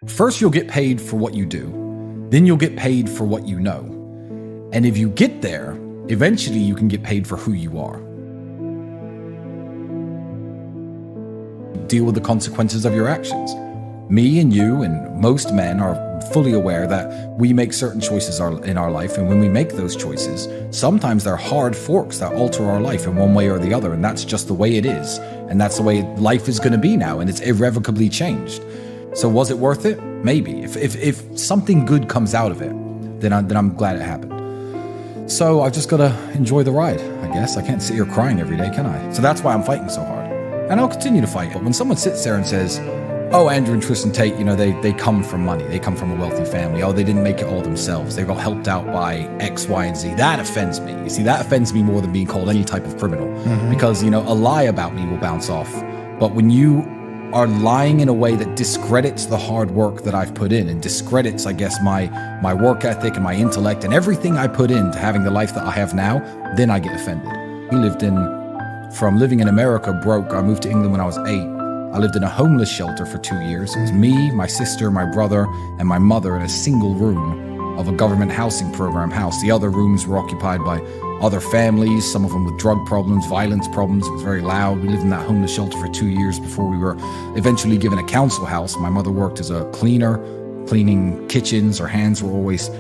First, you'll get paid for what you do. Then you'll get paid for what you know. And if you get there, eventually you can get paid for who you are. Deal with the consequences of your actions. Me and you and most men are fully aware that we make certain choices in our life, and when we make those choices, sometimes they're hard forks that alter our life in one way or the other, and that's just the way it is, and that's the way life is going to be now, and it's irrevocably changed. So was it worth it? Maybe. If something good comes out of it, then I'm glad it happened. So I've just got to enjoy the ride, I guess. I can't sit here crying every day, can I? So that's why I'm fighting so hard, and I'll continue to fight. But when someone sits there and says, oh, Andrew and Tristan Tate, they come from money. They come from a wealthy family. Oh, they didn't make it all themselves. They got helped out by X, Y, and Z. That offends me. You see, that offends me more than being called any type of criminal. Because, a lie about me will bounce off. But when you are lying in a way that discredits the hard work that I've put in and discredits, I guess, my work ethic and my intellect and everything I put into having the life that I have now, then I get offended. From living in America broke, I moved to England when I was 8. I lived in a homeless shelter for 2 years. It was me, my sister, my brother, and my mother in a single room of a government housing program house. The other rooms were occupied by other families, some of them with drug problems, violence problems. It was very loud. We lived in that homeless shelter for 2 years before we were eventually given a council house. My mother worked as a cleaner, cleaning kitchens. Her hands were always,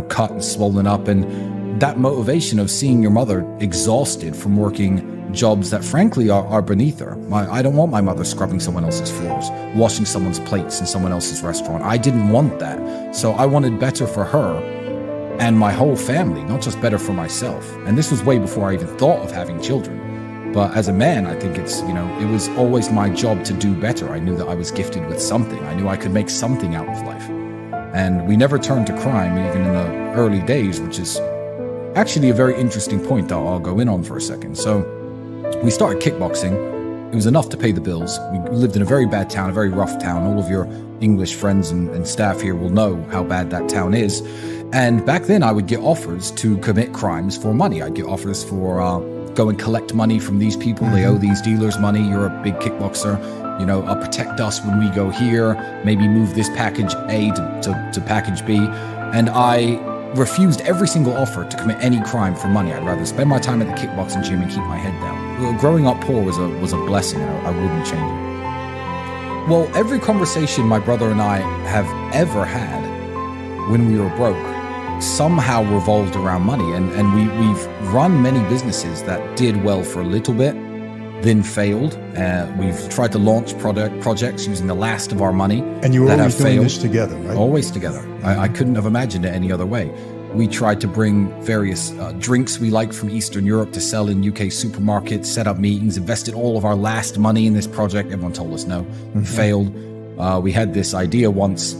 cut and swollen up. And that motivation of seeing your mother exhausted from working jobs that frankly are beneath her. I don't want my mother scrubbing someone else's floors, washing someone's plates in someone else's restaurant. I didn't want that. So I wanted better for her and my whole family, not just better for myself. And this was way before I even thought of having children. But as a man, I think it's, it was always my job to do better. I knew that I was gifted with something. I knew I could make something out of life. And we never turned to crime, even in the early days, which is actually a very interesting point that I'll go in on for a second. So we started kickboxing. It was enough to pay the bills. We lived in a very bad town, a very rough town. All of your English friends and staff here will know how bad that town is. And back then I would get offers to commit crimes for money. I'd get offers for go and collect money from these people. They owe these dealers money. You're a big kickboxer. Protect us when we go here. Maybe move this package A to package B. And I refused every single offer to commit any crime for money. I'd rather spend my time at the kickboxing gym and keep my head down. Growing up poor was a blessing, and I wouldn't change it. Well, every conversation my brother and I have ever had when we were broke somehow revolved around money, and we've run many businesses that did well for a little bit, then failed. We've tried to launch projects using the last of our money. And you were always doing this together, right? Always together. I couldn't have imagined it any other way. We tried to bring various drinks we liked from Eastern Europe to sell in UK supermarkets, set up meetings, invested all of our last money in this project. Everyone told us no. Failed. We had this idea once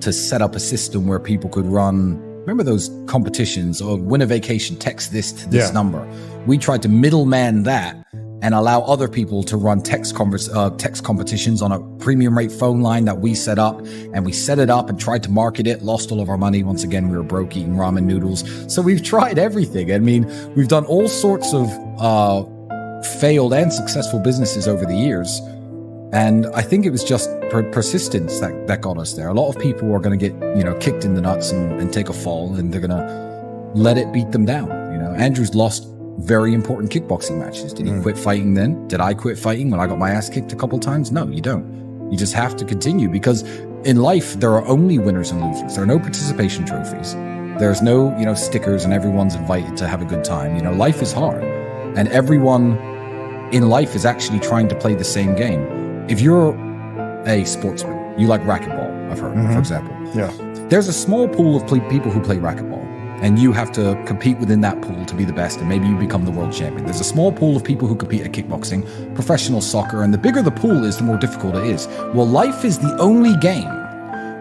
to set up a system where people could run, remember those competitions, or win a vacation, text this to this number. We tried to middleman that and allow other people to run text competitions on a premium rate phone line that we set up. And we set it up and tried to market it, lost all of our money. Once again, we were broke eating ramen noodles. So we've tried everything. I mean, we've done all sorts of failed and successful businesses over the years. And I think it was just persistence that got us there. A lot of people are going to get, kicked in the nuts and take a fall, and they're going to let it beat them down. Andrew's lost very important kickboxing matches. Did he quit fighting then? Did I quit fighting when I got my ass kicked a couple times? No, you don't. You just have to continue, because in life, there are only winners and losers. There are no participation trophies. There's no, stickers and everyone's invited to have a good time. Life is hard, and everyone in life is actually trying to play the same game. If you're a sportsman, you like racquetball, I've heard, for example. Yeah. There's a small pool of people who play racquetball, and you have to compete within that pool to be the best, and maybe you become the world champion. There's a small pool of people who compete at kickboxing, professional soccer, and the bigger the pool is, the more difficult it is. Well, life is the only game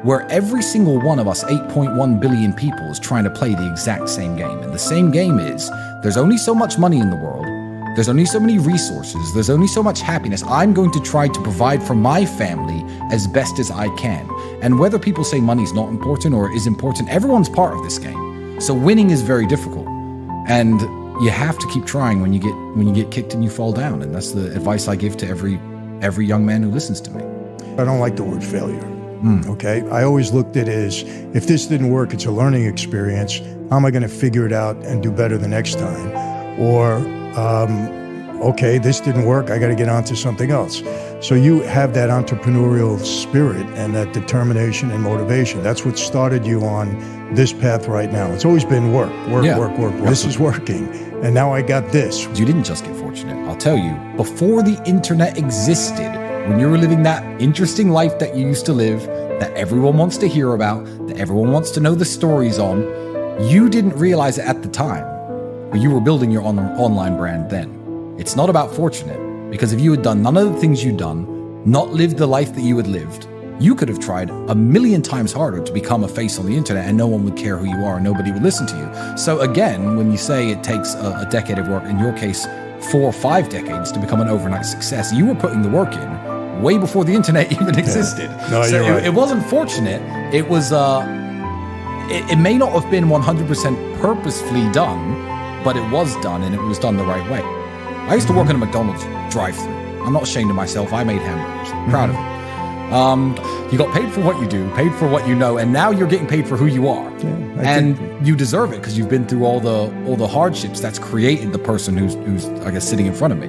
where every single one of us, 8.1 billion people, is trying to play the exact same game. And the same game is, there's only so much money in the world. There's only so many resources. There's only so much happiness. I'm going to try to provide for my family as best as I can. And whether people say money's not important or is important, everyone's part of this game. So winning is very difficult. And you have to keep trying when you get kicked and you fall down. And that's the advice I give to every young man who listens to me. I don't like the word failure. Okay. I always looked at it as, if this didn't work, it's a learning experience. How am I going to figure it out and do better the next time? Or, okay, this didn't work. I got to get on to something else. So you have that entrepreneurial spirit and that determination and motivation. That's what started you on this path right now. It's always been work. This is working. And now I got this. You didn't just get fortunate. I'll tell you, before the internet existed, when you were living that interesting life that you used to live, that everyone wants to hear about, that everyone wants to know the stories on, you didn't realize it at the time, but you were building your online brand then. It's not about fortunate, because if you had done none of the things you'd done, not lived the life that you had lived, you could have tried a million times harder to become a face on the internet and no one would care who you are and nobody would listen to you. So again, when you say it takes a decade of work, in your case, 4 or 5 decades to become an overnight success, you were putting the work in way before the internet even existed. No, so you're right. It wasn't fortunate. It was, it may not have been 100% purposefully done, but it was done and it was done the right way. I used to work in a McDonald's drive-thru. I'm not ashamed of myself. I made hamburgers. Proud of it. You got paid for what you do, paid for what you know, and now you're getting paid for who you are. And you deserve it because you've been through all the hardships that's created the person who's I guess sitting in front of me.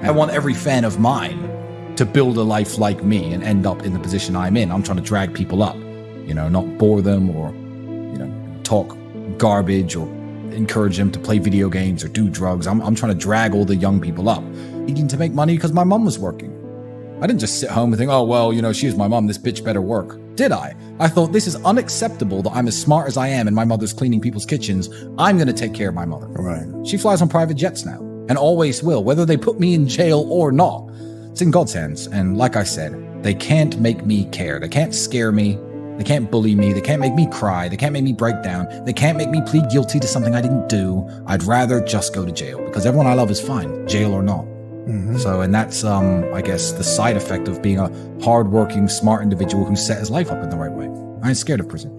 I want every fan of mine to build a life like me and end up in the position I'm in. I'm trying to drag people up, not bore them or talk garbage or encourage them to play video games or do drugs. I'm trying to drag all the young people up, needing to make money because my mom was working. I didn't just sit home and think, oh, well, she's my mom, this bitch better work. Did I? I thought, this is unacceptable that I'm as smart as I am and my mother's cleaning people's kitchens. I'm going to take care of my mother. Right. She flies on private jets now and always will, whether they put me in jail or not. It's in God's hands. And like I said, they can't make me care. They can't scare me. They can't bully me. They can't make me cry. They can't make me break down. They can't make me plead guilty to something I didn't do. I'd rather just go to jail because everyone I love is fine, jail or not. So, and that's, I guess, the side effect of being a hardworking, smart individual who set his life up in the right way. I ain't scared of prison.